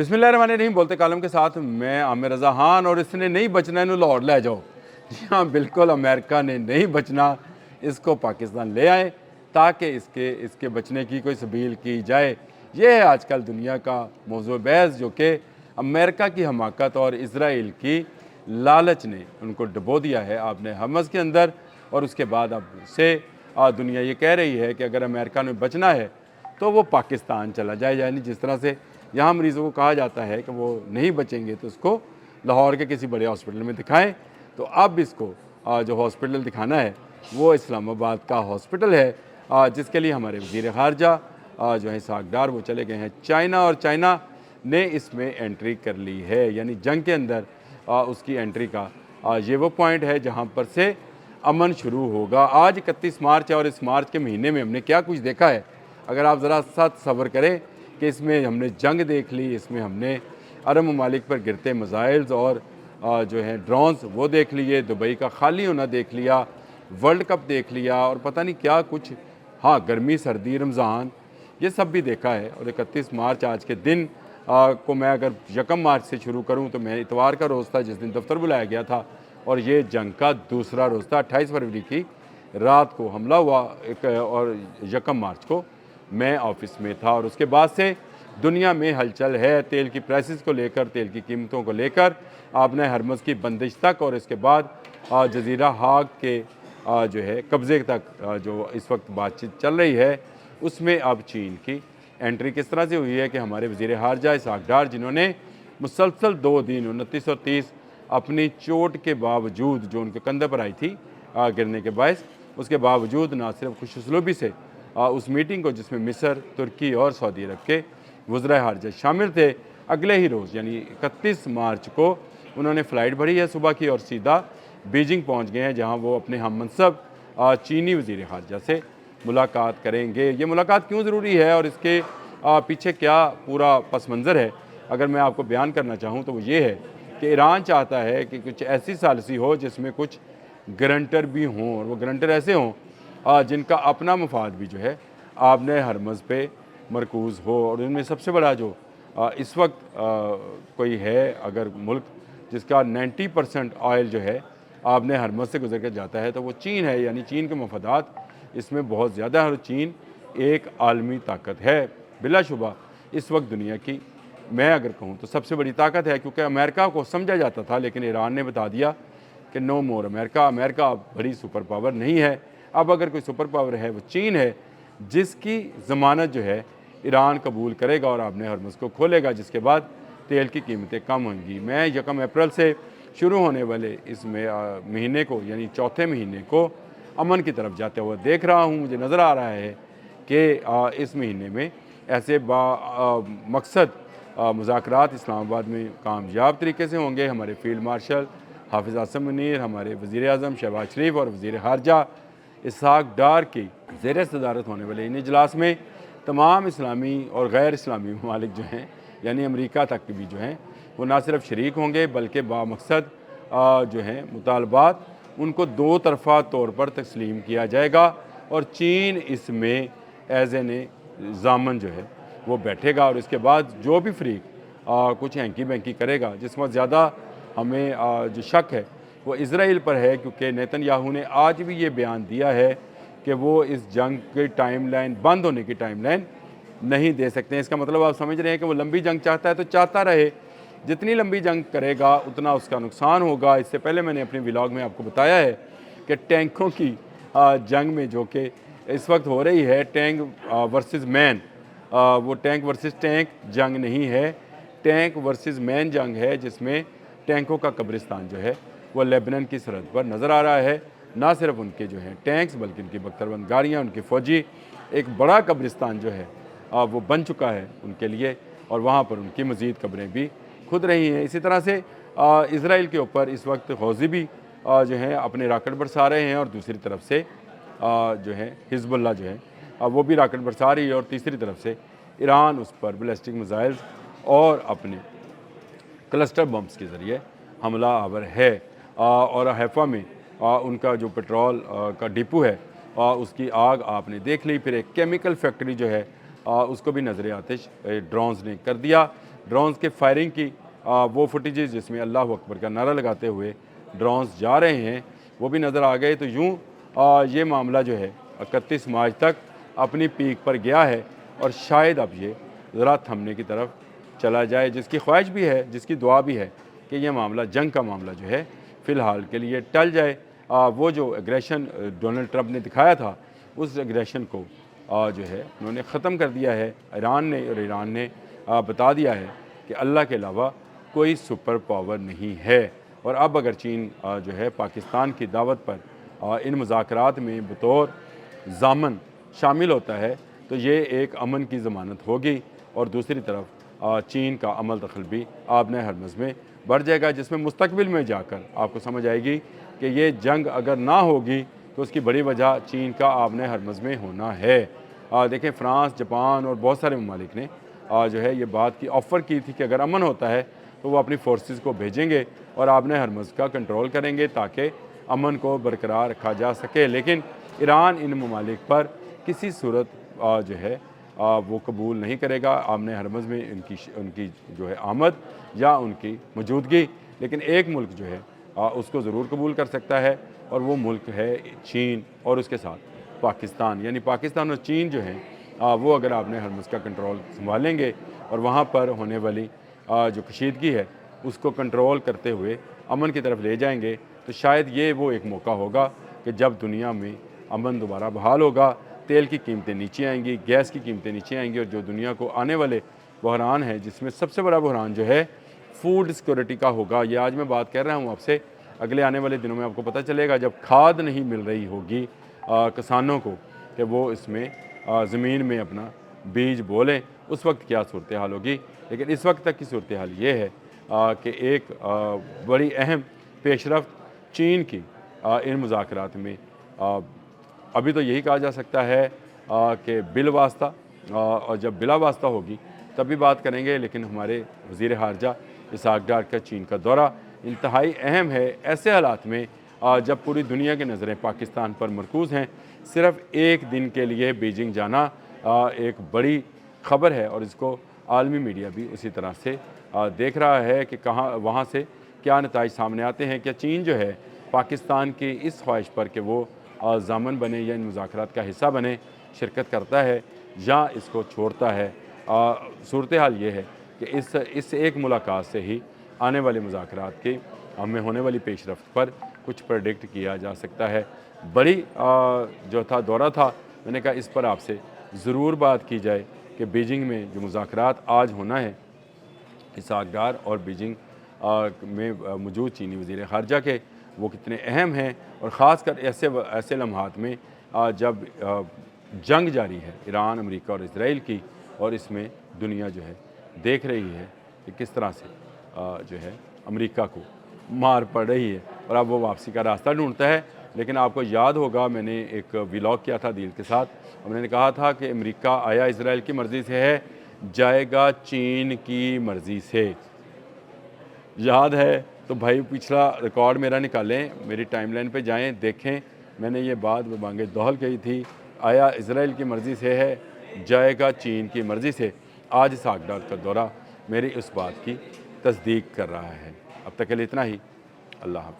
बिस्मिल्लाहिर्रहमानिर्रहीम बोलते कालम के साथ मैं आमिर रज़ा खान और इसने नहीं बचना इन्हों लाहौर ले जाओ। जी हाँ, बिल्कुल अमेरिका ने नहीं बचना, इसको पाकिस्तान ले आए ताकि इसके बचने की कोई सबील की जाए। ये है आजकल दुनिया का मौज़ू बहस, जो कि अमेरिका की हमाकत और इसराइल की लालच ने उनको डुबो दिया है आपने हमस के अंदर। और उसके बाद अब से दुनिया ये कह रही है कि अगर अमेरिका में बचना है तो वो पाकिस्तान चला जाए। यानी जिस तरह से यहाँ मरीज़ों को कहा जाता है कि वो नहीं बचेंगे तो उसको लाहौर के किसी बड़े हॉस्पिटल में दिखाएं, तो अब इसको जो हॉस्पिटल दिखाना है वो इस्लामाबाद का हॉस्पिटल है, जिसके लिए हमारे वज़ीर ख़ारजा जो है इसहाक़ डार वो चले गए हैं चाइना, और चाइना ने इसमें एंट्री कर ली है। यानी जंग के अंदर उसकी एंट्री का ये वो पॉइंट है जहाँ पर से अमन शुरू होगा। आज 31 मार्च है और इस मार्च के महीने में हमने क्या कुछ देखा है, अगर आप ज़रा साथ सब्र करें कि इसमें हमने जंग देख ली, इसमें हमने अरब ममालिक पर गिरते मिसाइल्स और जो हैं ड्रोन्स वो देख लिए, दुबई का खाली होना देख लिया, वर्ल्ड कप देख लिया और पता नहीं क्या कुछ, हाँ गर्मी सर्दी रमज़ान ये सब भी देखा है। और 31 मार्च आज के दिन को मैं अगर 1 मार्च से शुरू करूँ तो मैं इतवार का रोज़ था जिस दिन दफ्तर बुलाया गया था, और ये जंग का दूसरा रोज़ था। 28 फरवरी की रात को हमला हुआ और 1 मार्च को मैं ऑफिस में था। और उसके बाद से दुनिया में हलचल है तेल की प्राइसेस को लेकर, तेल की कीमतों को लेकर, आपने हरमज़ की बंदिश तक, और इसके बाद जज़ीरा हाग के जो है कब्ज़े तक जो इस वक्त बातचीत चल रही है, उसमें अब चीन की एंट्री किस तरह से हुई है कि हमारे वज़ीर ख़ारजा इसहाक़ डार, जिन्होंने मुसलसल 2 दिन 29 और 30 अपनी चोट के बावजूद जो उनके कंधे पर आई थी गिरने के बायस, उसके बावजूद ना सिर्फ खुशउस्लूबी से उस मीटिंग को, जिसमें मिस्र, तुर्की और सऊदी अरब के वज़राए ख़ारजा शामिल थे, अगले ही रोज़ यानी 31 मार्च को उन्होंने फ़्लाइट भरी है सुबह की और सीधा बीजिंग पहुंच गए हैं, जहां वो अपने हम मनसब चीनी वज़ीर ख़ारजा से मुलाकात करेंगे। ये मुलाकात क्यों ज़रूरी है और इसके पीछे क्या पूरा पस मंज़र है, अगर मैं आपको बयान करना चाहूँ तो वो ये है कि ईरान चाहता है कि कुछ ऐसी सालिसी हो जिसमें कुछ गारंटर भी हों, और वो गारंटर ऐसे हों जिनका अपना मफाद भी जो है आपने हरमज़ पे मरकूज़ हो। और उनमें सबसे बड़ा जो इस वक्त कोई है अगर मुल्क जिसका 90% ऑयल जो है आपने हरमज़ से गुजर कर जाता है तो वो चीन है। यानी चीन के मफादात इसमें बहुत ज़्यादा है, और चीन एक आलमी ताकत है बिलाशुबा इस वक्त दुनिया की, मैं अगर कहूँ तो सबसे बड़ी ताकत है। क्योंकि अमेरिका को समझा जाता था, लेकिन ईरान ने बता दिया कि नो मोर अमेरिका, अमेरिका अब बड़ी सुपर पावर नहीं है, अब अगर कोई सुपर पावर है वो चीन है, जिसकी ज़मानत जो है ईरान कबूल करेगा और आपने हरमज़ को खोलेगा, जिसके बाद तेल की कीमतें कम होंगी। मैं 1 अप्रैल से शुरू होने वाले इस महीने को यानी चौथे महीने को अमन की तरफ जाते हुए देख रहा हूँ। मुझे नज़र आ रहा है कि इस महीने में ऐसे मकसद मुज़ाकरात इस्लामाबाद में कामयाब तरीके से होंगे। हमारे फील्ड मार्शल हाफिज़ आसिम मुनीर, हमारे वज़ीर आज़म शहबाज शरीफ और वज़ीर ख़ारजा इसहाक़ डार की ज़ेर सदारत होने वाले इन इजलास में तमाम इस्लामी और गैर इस्लामी ममालिक जो हैं, यानी अमेरिका तक के भी जो हैं, वो ना सिर्फ शरीक होंगे बल्कि बामकसद जो हैं मुतालबात उनको 2 तरफ़ा तौर पर तस्लीम किया जाएगा, और चीन इसमें एज़ एन ज़ामन जो है वो बैठेगा। और इसके बाद जो भी फ़रीक कुछ हैंकी बैंकी करेगा, जिसमें ज़्यादा हमें जो शक है वो इसराइल पर है, क्योंकि नेतन्याहू ने आज भी ये बयान दिया है कि वो इस जंग की टाइमलाइन, बंद होने की टाइमलाइन नहीं दे सकते हैं। इसका मतलब आप समझ रहे हैं कि वो लंबी जंग चाहता है तो चाहता रहे, जितनी लंबी जंग करेगा उतना उसका नुकसान होगा। इससे पहले मैंने अपने व्लॉग में आपको बताया है कि टैंकों की जंग में जो कि इस वक्त हो रही है, टैंक वर्सेस मैन, वो टैंक वर्सेस टैंक जंग नहीं है, टैंक वर्सेस मैन जंग है, जिसमें टैंकों का कब्रिस्तान जो है वो लेबनान की सरहद पर नज़र आ रहा है। ना सिर्फ उनके जो हैं टैंक्स बल्कि उनकी बख्तरबंद गाड़ियाँ, उनके फ़ौजी, एक बड़ा कब्रिस्तान जो है वो बन चुका है उनके लिए, और वहाँ पर उनकी मज़ीद कब्रें भी खुद रही हैं। इसी तरह से इसराइल के ऊपर इस वक्त हौज़ी भी जो हैं अपने राकेट बरसा रहे हैं, और दूसरी तरफ से जो है हिज़्बुल्लाह जो है वो भी राकेट बरसा रही है, और तीसरी तरफ से ईरान उस पर बैलिस्टिक मिसाइल्स और अपने क्लस्टर बम्स के ज़रिए हमला आवर है। और हैफ़ा में उनका जो पेट्रोल का डिपो है उसकी आग आपने देख ली। फिर एक केमिकल फैक्ट्री जो है उसको भी नज़र आतिश ड्रोन्स ने कर दिया। ड्रोन्स के फायरिंग की वो फुटेजेस जिसमें अल्लाह अकबर का नारा लगाते हुए ड्रोन्स जा रहे हैं वो भी नज़र आ गए। तो यूँ ये मामला जो है 31 मार्च तक अपनी पीक पर गया है और शायद अब ये ज़रा थमने की तरफ चला जाए, जिसकी ख्वाहिश भी है, जिसकी दुआ भी है कि यह मामला, जंग का मामला जो है फ़िलहाल के लिए टल जाए। वो जो एग्रेशन डोनाल्ड ट्रंप ने दिखाया था उस एग्रेशन को जो है उन्होंने ख़त्म कर दिया है ईरान ने, और ईरान ने बता दिया है कि अल्लाह के अलावा कोई सुपर पावर नहीं है। और अब अगर चीन जो है पाकिस्तान की दावत पर इन मुज़ाकरात में बतौर ज़ामन शामिल होता है तो ये एक अमन की ज़मानत होगी, और दूसरी तरफ चीन का अमल दखल भी आबने हरमज़ में बढ़ जाएगा, जिसमें मुस्तकबिल में जाकर आपको समझ आएगी कि ये जंग अगर ना होगी तो उसकी बड़ी वजह चीन का आबने हरमज़ में होना है। देखें, फ़्रांस, जापान और बहुत सारे ममालिक ने जो है ये बात की ऑफ़र की थी कि अगर अमन होता है तो वो अपनी फोर्सेस को भेजेंगे और आबने हरमज़ का कंट्रोल करेंगे ताकि अमन को बरकरार रखा जा सके। लेकिन ईरान इन ममालिक पर किसी सूरत जो है वो कबूल नहीं करेगा आमने हरमज़ में उनकी जो है आमद या उनकी मौजूदगी। लेकिन एक मुल्क जो है उसको ज़रूर कबूल कर सकता है, और वो मुल्क है चीन, और उसके साथ पाकिस्तान। यानी पाकिस्तान और चीन जो हैं वो अगर आमने हरमज़ का कंट्रोल संभालेंगे और वहाँ पर होने वाली जो कशीदगी है उसको कंट्रोल करते हुए अमन की तरफ ले जाएंगे, तो शायद ये वो एक मौका होगा कि जब दुनिया में अमन दोबारा बहाल होगा, तेल की कीमतें नीचे आएंगी, गैस की कीमतें नीचे आएंगी, और जो दुनिया को आने वाले बहरान है जिसमें सबसे बड़ा बहरान जो है फूड सिक्योरिटी का होगा। ये आज मैं बात कर रहा हूँ आपसे, अगले आने वाले दिनों में आपको पता चलेगा जब खाद नहीं मिल रही होगी किसानों को कि वो इसमें ज़मीन में अपना बीज बोलें, उस वक्त क्या सूरत हाल होगी। लेकिन इस वक्त तक की सूरत हाल ये है कि एक बड़ी अहम पेशरफ्त चीन की इन मुज़ाकरात में अभी तो यही कहा जा सकता है कि बिलवास्ता, और जब बिला वास्ता होगी तब भी बात करेंगे। लेकिन हमारे वज़ीर ख़ारजा इसहाक़ डार का चीन का दौरा इंतहाई अहम है ऐसे हालात में जब पूरी दुनिया की नज़रें पाकिस्तान पर मरकूज़ हैं। सिर्फ़ एक दिन के लिए बीजिंग जाना एक बड़ी ख़बर है, और इसको आलमी मीडिया भी उसी तरह से देख रहा है कि कहाँ वहाँ से क्या नताइज सामने आते हैं। क्या चीन जो है पाकिस्तान की इस ख्वाहिश पर कि वो ज़ामन बने या इन मुज़ाकरात का हिस्सा बने शिरकत करता है या इसको छोड़ता है। सूरत हाल ये है कि इस एक मुलाकात से ही आने वाले मुज़ाकरात की हमें होने वाली पेशरफ्त पर कुछ प्रेडिक्ट किया जा सकता है। बड़ी जो था दौरा था, मैंने कहा इस पर आपसे ज़रूर बात की जाए कि बीजिंग में जो मुज़ाकरात आज होना है इसहाक़ डार और बीजिंग में मौजूद चीनी वज़ीर ख़ारजा के, वो कितने अहम हैं, और ख़ासकर ऐसे लम्हात में जब जंग जारी है ईरान, अमेरिका और इसराइल की, और इसमें दुनिया जो है देख रही है कि किस तरह से जो है अमेरिका को मार पड़ रही है और अब वो वापसी का रास्ता ढूंढता है। लेकिन आपको याद होगा मैंने एक व्लॉग किया था दिल के साथ, और मैंने कहा था कि अमेरिका आया इसराइल की मर्ज़ी से है, जाएगा चीन की मर्ज़ी से। याद है तो भाई पिछला रिकॉर्ड मेरा निकालें, मेरी टाइमलाइन पे जाएं, देखें, मैंने ये बात बांगे दौहल कही थी, आया इसराइल की मर्ज़ी से है, जाएगा चीन की मर्ज़ी से। आज इसहाक़ डार का दौरा मेरी उस बात की तस्दीक कर रहा है। अब तक के लिए इतना ही। अल्लाह हाफ़िज़।